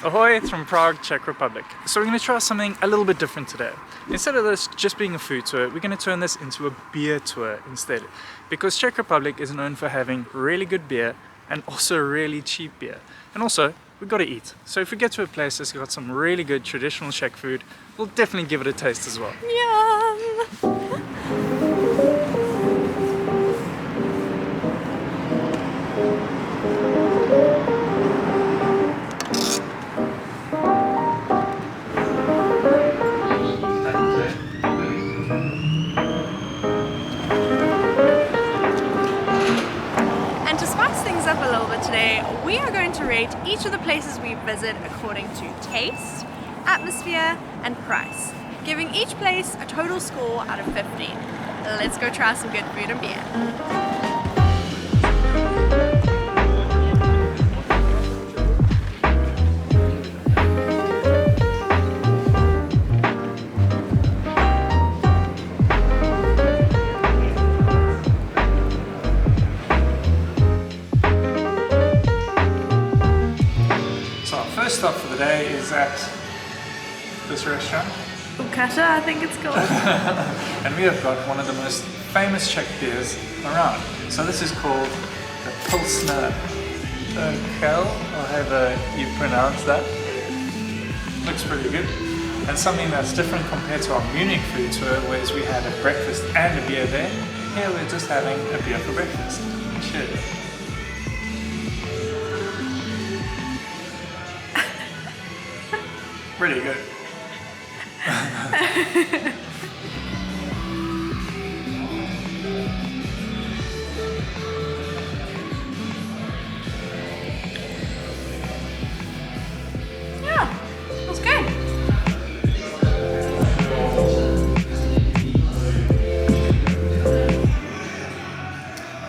Ahoy, it's from Prague, Czech Republic. So we're going to try something a little bit different today. Instead of this just being a food tour, we're going to turn this into a beer tour instead. Because Czech Republic is known for having really good beer and also really cheap beer. And also, we've got to eat. So if we get to a place that's got some really good traditional Czech food, we'll definitely give it a taste as well. Yum! Today we are going to rate each of the places we visit according to taste, atmosphere and price, giving each place a total score out of 15. Let's go try some good food and beer. First stop for the day is at this restaurant. Ukata, I think it's called. And we have got one of the most famous Czech beers around. So this is called the Pilsner or however you pronounce that. Looks pretty good. And something that's different compared to our Munich food tour, whereas we had a breakfast and a beer there. Here we're just having a beer for breakfast. Cheers. Pretty good. Yeah, that's good.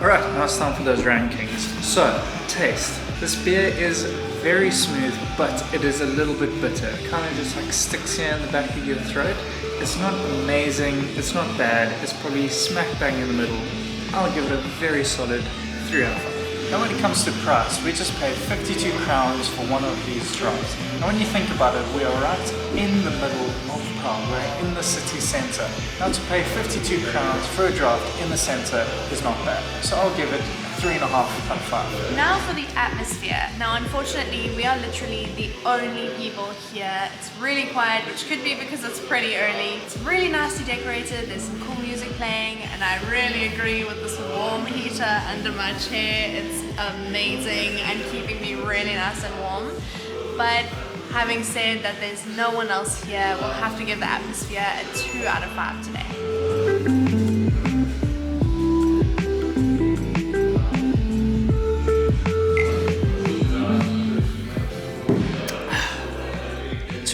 Alright, now it's time for those rankings. So, taste. This beer is very smooth, but it is a little bit bitter. It kind of just like sticks here in the back of your throat. It's not amazing, it's not bad, it's probably smack bang in the middle. I'll give it a very solid 3 out of 5. Now when it comes to price, we just paid 52 crowns for one of these drafts. Now when you think about it, we are right in the middle of Prague, we're in the city centre. Now to pay 52 crowns for a draft in the centre is not bad. So I'll give it 3.5 out of 5. Now for the atmosphere. Now unfortunately we are literally the only people here. It's really quiet, which could be because it's pretty early. It's really nicely decorated, there's some cool music playing, and I really agree with this warm heater under my chair. It's amazing and keeping me really nice and warm. But having said that there's no one else here, we'll have to give the atmosphere a 2 out of 5 today.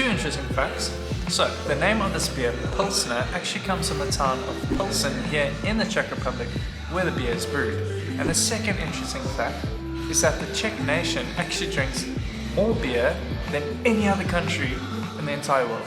Interesting facts. So, the name of this beer, Pilsner, actually comes from the town of Pilsen here in the Czech Republic, where the beer is brewed. And the second interesting fact is that the Czech nation actually drinks more beer than any other country in the entire world.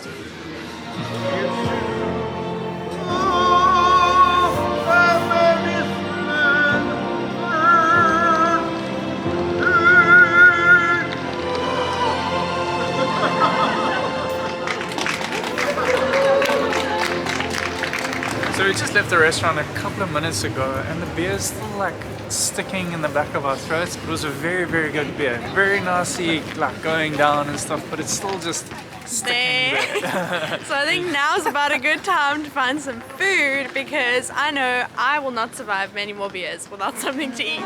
So we just left the restaurant a couple of minutes ago and the beer is still like sticking in the back of our throats. It was a very, very good beer. Very nicely like going down and stuff, but it's still just sticking there. So I think now's about a good time to find some food because I know I will not survive many more beers without something to eat.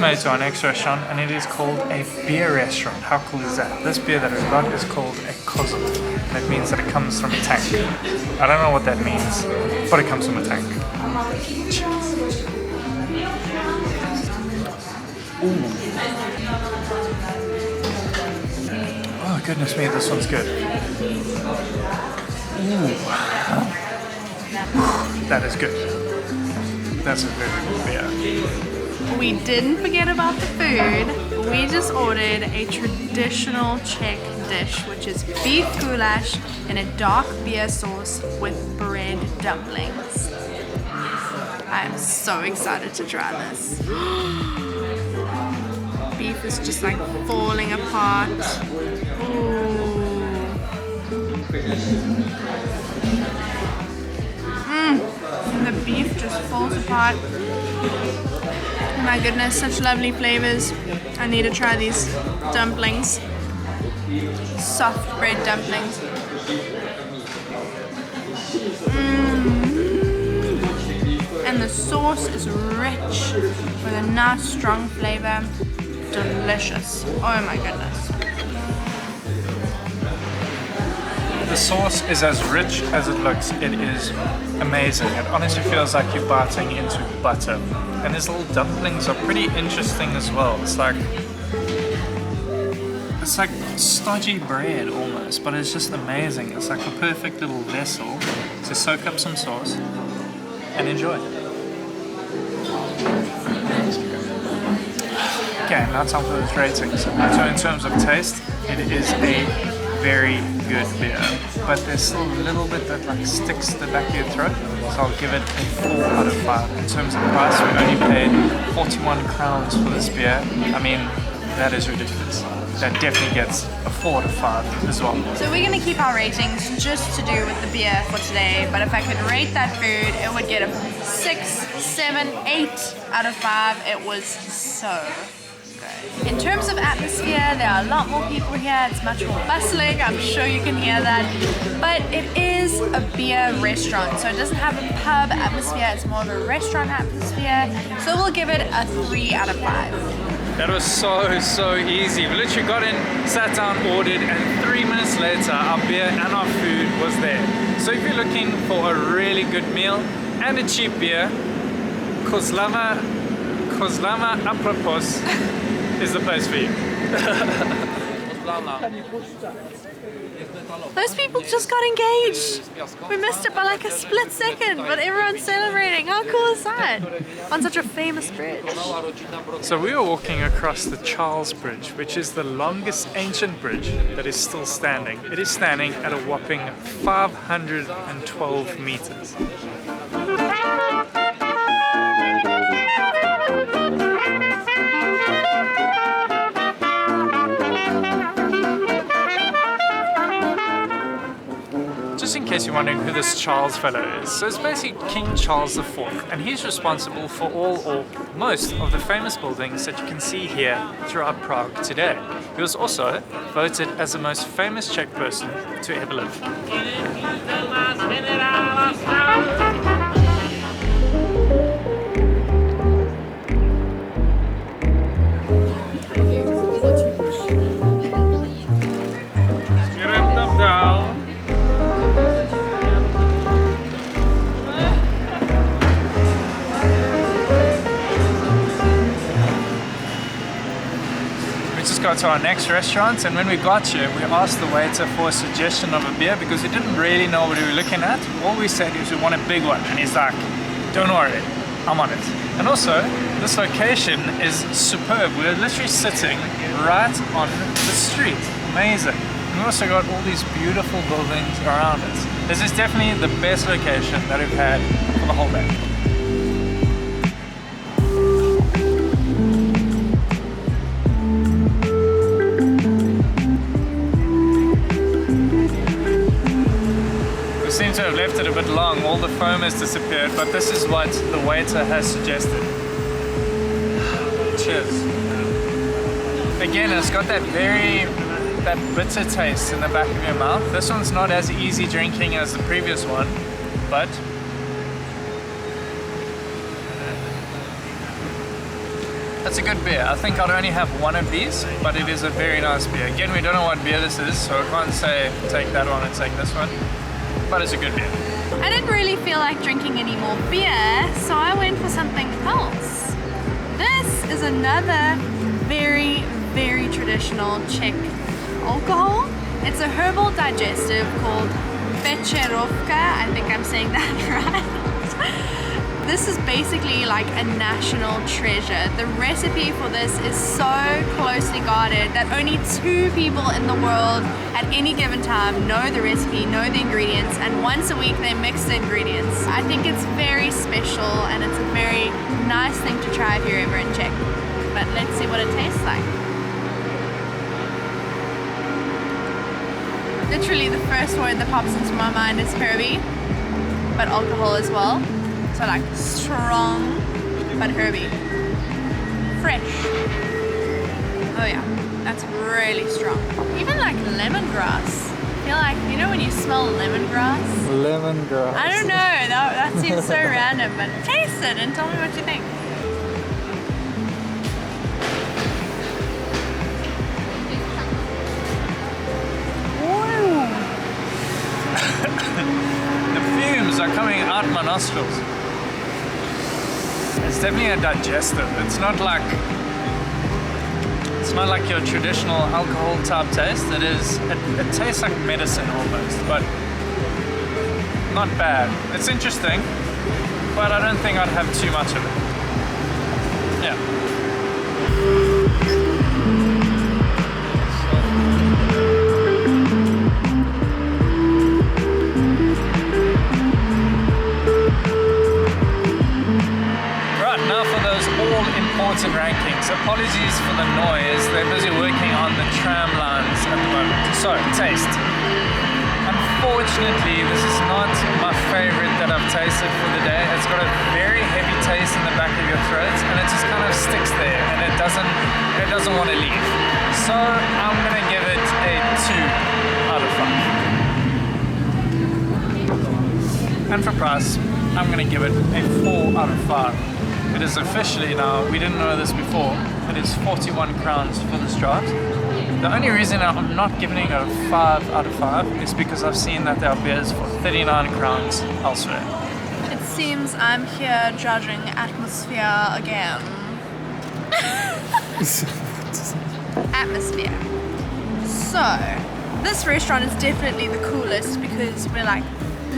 Made to our next restaurant, and it is called a beer restaurant. How cool is that? This beer that we've got is called a kozl, and it means that it comes from a tank. I don't know what that means, but it comes from a tank. Cheers. Ooh. Oh goodness me, this one's good. Ooh. That is good. That's a very good beer. we didn't forget about the food. We just ordered a traditional Czech dish, which is beef goulash in a dark beer sauce with bread dumplings. I'm so excited to try this. Beef is just like falling apart. Ooh. And the beef just falls apart. Oh my goodness, such lovely flavors. I need to try these dumplings. Soft bread dumplings. And the sauce is rich with a nice strong flavor. Delicious. Oh my goodness. The sauce is as rich as it looks. It is amazing. It honestly feels like you're biting into butter. And these little dumplings are pretty interesting as well. It's like stodgy bread almost, but it's just amazing. It's like a perfect little vessel to soak up some sauce and enjoy. Okay, now time for those ratings. So in terms of taste, it is a very good beer, but there's still a little bit that like sticks to the back of your throat, so I'll give it a 4 out of 5. In terms of price, we only paid 41 crowns for this beer. I mean, that is ridiculous. That definitely gets a 4 out of 5 as well. So we're going to keep our ratings just to do with the beer for today, but if I could rate that food, it would get a 6, 7, 8 out of 5. It was so good. In terms of atmosphere, there are a lot more people here. It's much more bustling. I'm sure you can hear that. But it is a beer restaurant, so it doesn't have a pub atmosphere. It's more of a restaurant atmosphere. So we'll give it a 3 out of 5. That was so easy. We literally got in, sat down, ordered, and 3 minutes later our beer and our food was there. So if you're looking for a really good meal and a cheap beer, Kozlama Apropos is the place for you. Those people just got engaged. We missed it by like a split second, but everyone's celebrating. How cool is that? On such a famous bridge. So we were walking across the Charles Bridge, which is the longest ancient bridge that is still standing. It is standing at a whopping 512 meters. Just in case you're wondering who this Charles fellow is, so it's basically King Charles IV, and he's responsible for all or most of the famous buildings that you can see here throughout Prague today. He was also voted as the most famous Czech person to ever live. Go to our next restaurant, and when we got here we asked the waiter for a suggestion of a beer because we didn't really know what we were looking at. All we said is we want a big one, and he's like, don't worry, I'm on it. And also this location is superb. We're literally sitting right on the street. Amazing. And we also got all these beautiful buildings around us. This is definitely the best location that we've had for the whole day. Seem to have left it a bit long, all the foam has disappeared, but this is what the waiter has suggested. Cheers. Again, it's got that bitter taste in the back of your mouth. This one's not as easy drinking as the previous one, but that's a good beer. I think I'd only have one of these, but it is a very nice beer. Again, we don't know what beer this is, so I can't say take that one and take this one. But it's a good beer. I didn't really feel like drinking any more beer, so I went for something else. This is another very, very traditional Czech alcohol. It's a herbal digestive called Becherovca. I think I'm saying that right. This is basically like a national treasure. The recipe for this is so closely guarded that only 2 people in the world at any given time know the recipe, know the ingredients, and once a week they mix the ingredients. I think it's very special and it's a very nice thing to try if you're ever in Czech. But let's see what it tastes like. Literally the first word that pops into my mind is herby, but alcohol as well. So like strong, but herby. Fresh. Oh yeah, that's really strong. Even like lemongrass. I feel like, you know when you smell lemongrass? Lemongrass. I don't know, that seems so random, but taste it and tell me what you think. Are coming out my nostrils. It's definitely a digestive. It's not like your traditional alcohol type taste. It tastes like medicine almost, but not bad. It's interesting, but I don't think I'd have too much of it. Yeah. Important rankings. Apologies for the noise. They're busy working on the tram lines at the moment. So, taste. Unfortunately, this is not my favorite that I've tasted for the day. It's got a very heavy taste in the back of your throat, and it just kind of sticks there, and it doesn't want to leave. So, I'm gonna give it a 2 out of 5. And for price, I'm gonna give it a 4 out of 5. It is officially now, we didn't know this before, it is 41 crowns for this draft. The only reason I'm not giving it a 5 out of 5 is because I've seen that there are beers for 39 crowns elsewhere. It seems I'm here judging atmosphere again. Atmosphere. So, this restaurant is definitely the coolest because we're like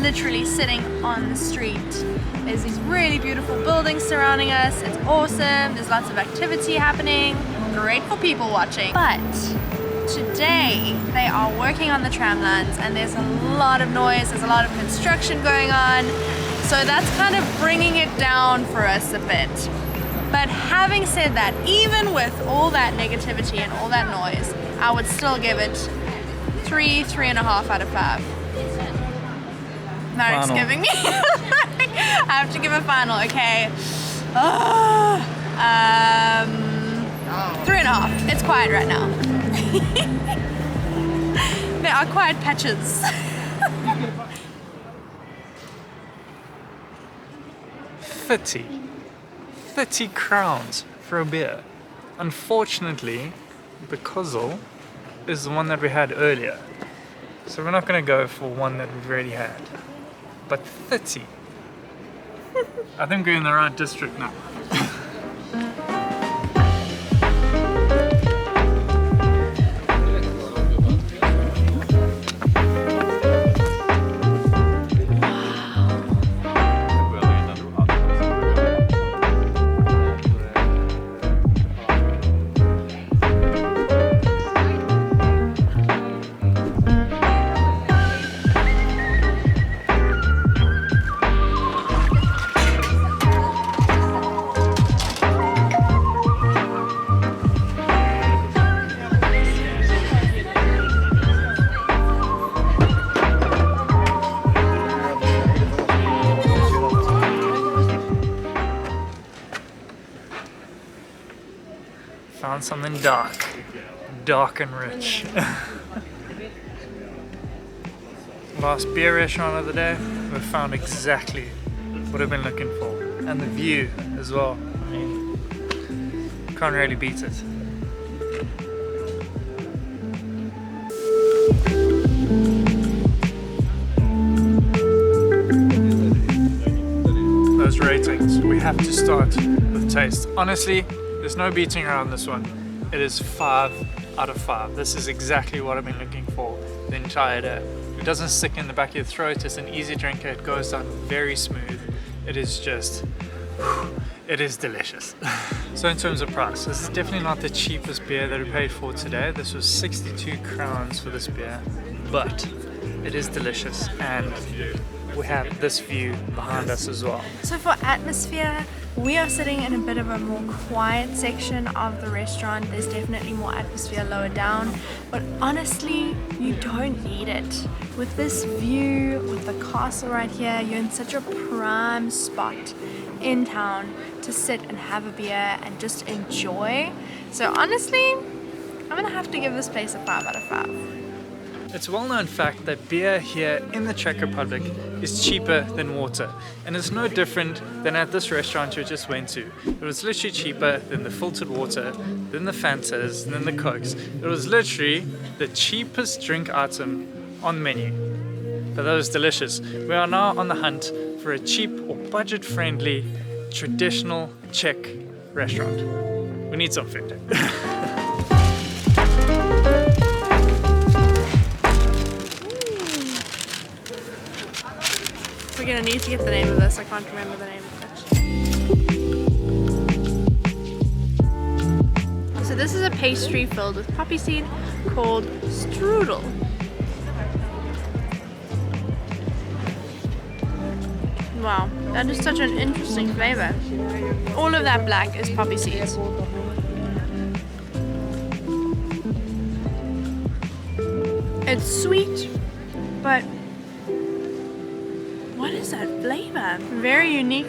literally sitting on the street. There's these really beautiful buildings surrounding us. It's awesome. There's lots of activity happening. Great for people watching. But today they are working on the tram lines and there's a lot of noise. There's a lot of construction going on. So that's kind of bringing it down for us a bit. But having said that, even with all that negativity and all that noise, I would still give it 3.5 out of 5. Marek's giving me I have to give a final, okay. 3.5. It's quiet right now. There are quiet patches. 30 crowns for a beer. Unfortunately, the Kozol is the one that we had earlier. So we're not gonna go for one that we've already had. But 30. I think we're in the right district now. Found something dark and rich. Last beer restaurant of the day, we found exactly what I've been looking for. And the view as well. I mean, can't really beat it. Those ratings, we have to start with taste. Honestly, there's no beating around this one. It is 5 out of 5. This is exactly what I've been looking for the entire day. It doesn't stick in the back of your throat. It's an easy drinker. It goes down very smooth. It is just it is delicious. So in terms of price, this is definitely not the cheapest beer that we paid for today. This was 62 crowns for this beer, but it is delicious, and we have this view behind us as well. So for atmosphere, we are sitting in a bit of a more quiet section of the restaurant. There's definitely more atmosphere lower down, but honestly, you don't need it. With this view, with the castle right here, you're in such a prime spot in town to sit and have a beer and just enjoy. So honestly, I'm gonna have to give this place a 5 out of 5. It's a well-known fact that beer here in the Czech Republic is cheaper than water, and it's no different than at this restaurant you just went to. It was literally cheaper than the filtered water, than the Fantas, than the Cokes. It was literally the cheapest drink item on the menu. But that was delicious. We are now on the hunt for a cheap or budget-friendly traditional Czech restaurant. We need some food. We're gonna need to get the name of this. I can't remember the name of it. So this is a pastry filled with poppy seed called štrúdl. Wow, that is such an interesting flavor. All of that black is poppy seeds. It's sweet, but what is that flavor? Very unique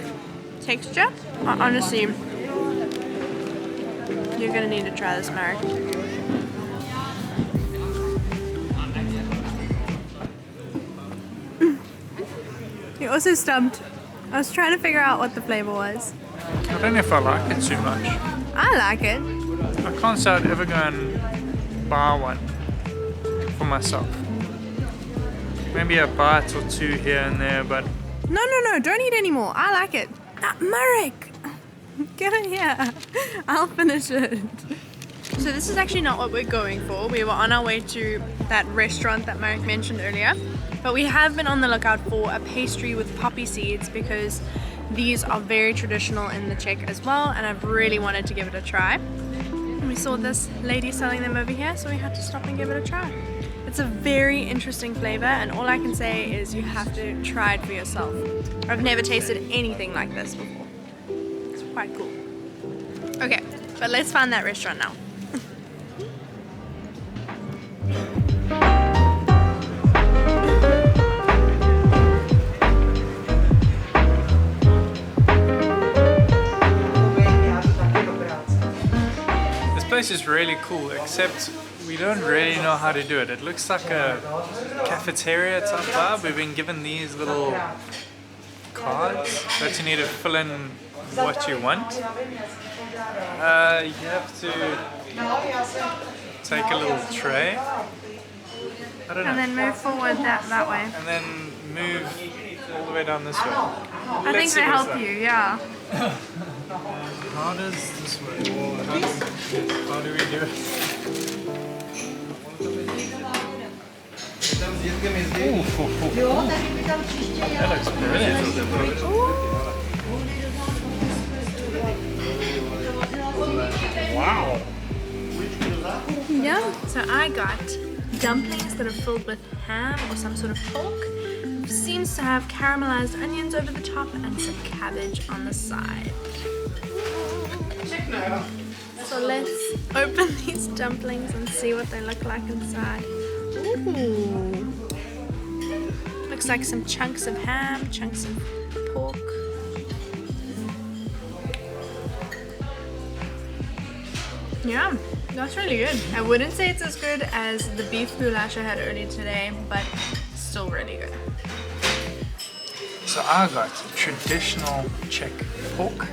texture. Honestly, you're gonna need to try this, Marek. You're also stumped. I was trying to figure out what the flavor was. I don't know if I like it too much. I like it. I can't say I'd ever go and buy one for myself. Maybe a bite or two here and there, but... No, don't eat anymore. I like it. Marek! Get in here. I'll finish it. So this is actually not what we're going for. We were on our way to that restaurant that Marek mentioned earlier. But we have been on the lookout for a pastry with poppy seeds because these are very traditional in the Czech as well, and I've really wanted to give it a try. And we saw this lady selling them over here, so we had to stop and give it a try. It's a very interesting flavor, and all I can say is you have to try it for yourself. I've never tasted anything like this before. It's quite cool. Okay, but let's find that restaurant now. This place is really cool, except we don't really know how to do it. It looks like a cafeteria type vibe. We've been given these little cards that you need to fill in what you want. You have to take a little tray. I don't know. And then move forward that way. And then move all the way down this way. I think they help you, yeah. How does this work? How do we do it? That looks brilliant. Wow. Yeah, so I got dumplings that are filled with ham or some sort of pork. Seems to have caramelized onions over the top and some cabbage on the side. So let's open these dumplings and see what they look like inside. Ooh. Looks like some chunks of ham, chunks of pork. Yeah, that's really good. I wouldn't say it's as good as the beef goulash I had earlier today, but still really good. So I got traditional Czech pork.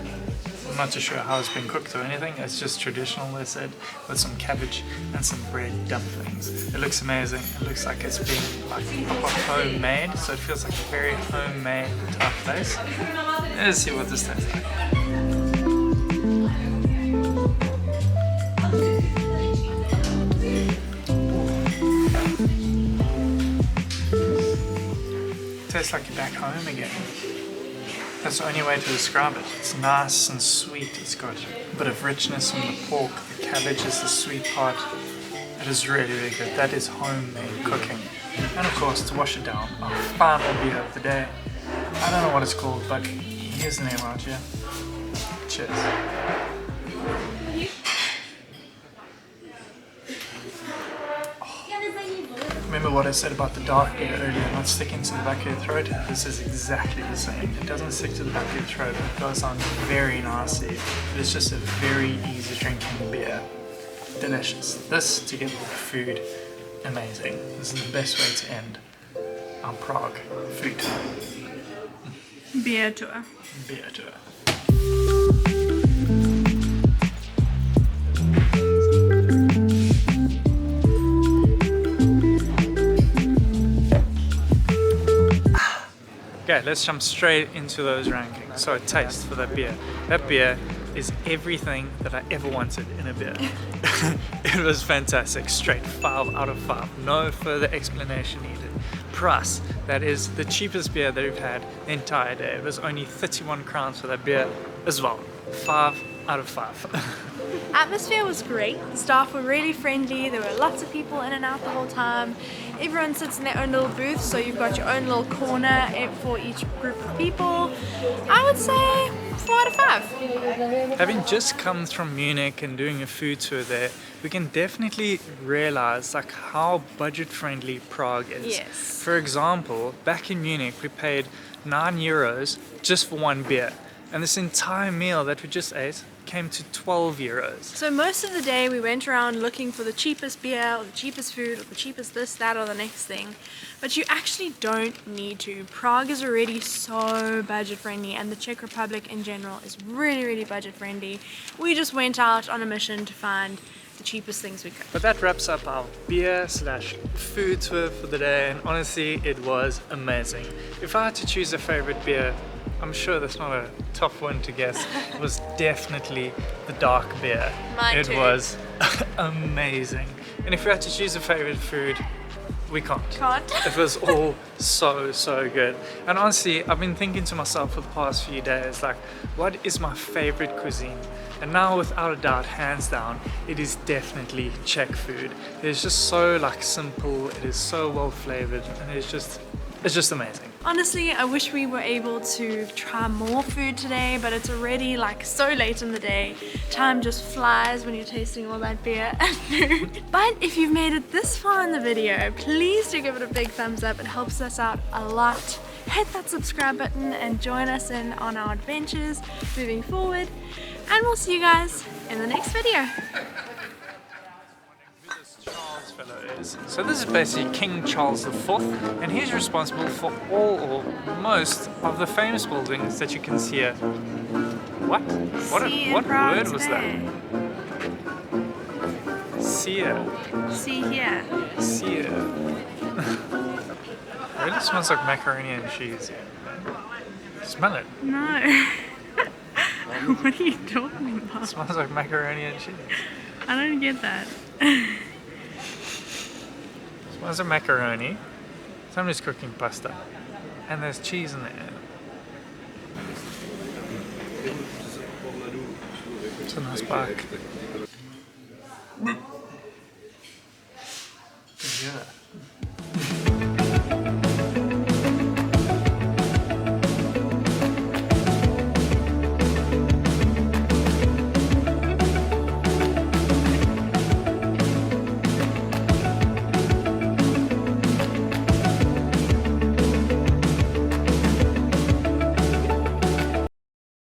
I'm not too sure how it's been cooked or anything. It's just traditional, they said, with some cabbage and some bread dumplings. It looks amazing. It looks like it's been like proper homemade, so it feels like a very homemade type place. Let's see what this tastes like. Tastes like you're back home again. That's the only way to describe it. It's nice and sweet. It's got a bit of richness from the pork. The cabbage is the sweet part. It is really, really good. That is homemade cooking. And of course, to wash it down, our final beer of the day. I don't know what it's called, but here's the name right here. Cheers. Remember what I said about the dark beer earlier, not sticking to the back of your throat? This is exactly the same. It doesn't stick to the back of your throat, it goes on very nicely. It's just a very easy drinking beer. Delicious. This, together with food, amazing. This is the best way to end our Prague food tour. Beer tour. Beer tour. Okay, let's jump straight into those rankings. So, taste for that beer. That beer is everything that I ever wanted in a beer. It was fantastic. Straight 5 out of 5. No further explanation needed. Price, that is the cheapest beer that we've had the entire day. It was only 31 crowns for that beer as well. 5 out of 5. Atmosphere was great. The staff were really friendly. There were lots of people in and out the whole time. Everyone sits in their own little booth, so you've got your own little corner for each group of people. I would say 4 out of 5. Having just come from Munich and doing a food tour there, we can definitely realize like how budget friendly Prague is. Yes. For example, back in Munich we paid €9 just for one beer, and this entire meal that we just ate came to €12. So most of the day we went around looking for the cheapest beer or the cheapest food or the cheapest this, that or the next thing. But you actually don't need to. Prague is already so budget friendly, and the Czech Republic in general is really, really budget friendly. We just went out on a mission to find the cheapest things we could. But that wraps up our beer/food tour for the day, and honestly it was amazing. If I had to choose a favorite beer, I'm sure that's not a tough one to guess. It was definitely the dark beer. Mine too. It was amazing. And if we had to choose a favorite food, we can't. It was all so good. And honestly, I've been thinking to myself for the past few days, like, what is my favorite cuisine? And now, without a doubt, hands down, it is definitely Czech food. It is just so like simple. It is so well flavored, and it's just amazing. Honestly, I wish we were able to try more food today, but it's already like so late in the day. Time just flies when you're tasting all that beer and food. But if you've made it this far in the video, please do give it a big thumbs up. It helps us out a lot. Hit that subscribe button and join us in on our adventures moving forward. And we'll see you guys in the next video. So this is basically King Charles IV, and he's responsible for all or most of the famous buildings that you can see here. What word was that? See here. See here. See here. It really smells like macaroni and cheese. Smell it. No. What are you talking about? It smells like macaroni and cheese. I don't get that. Smells like macaroni. Somebody's cooking pasta. And there's cheese in there. It's a nice bag.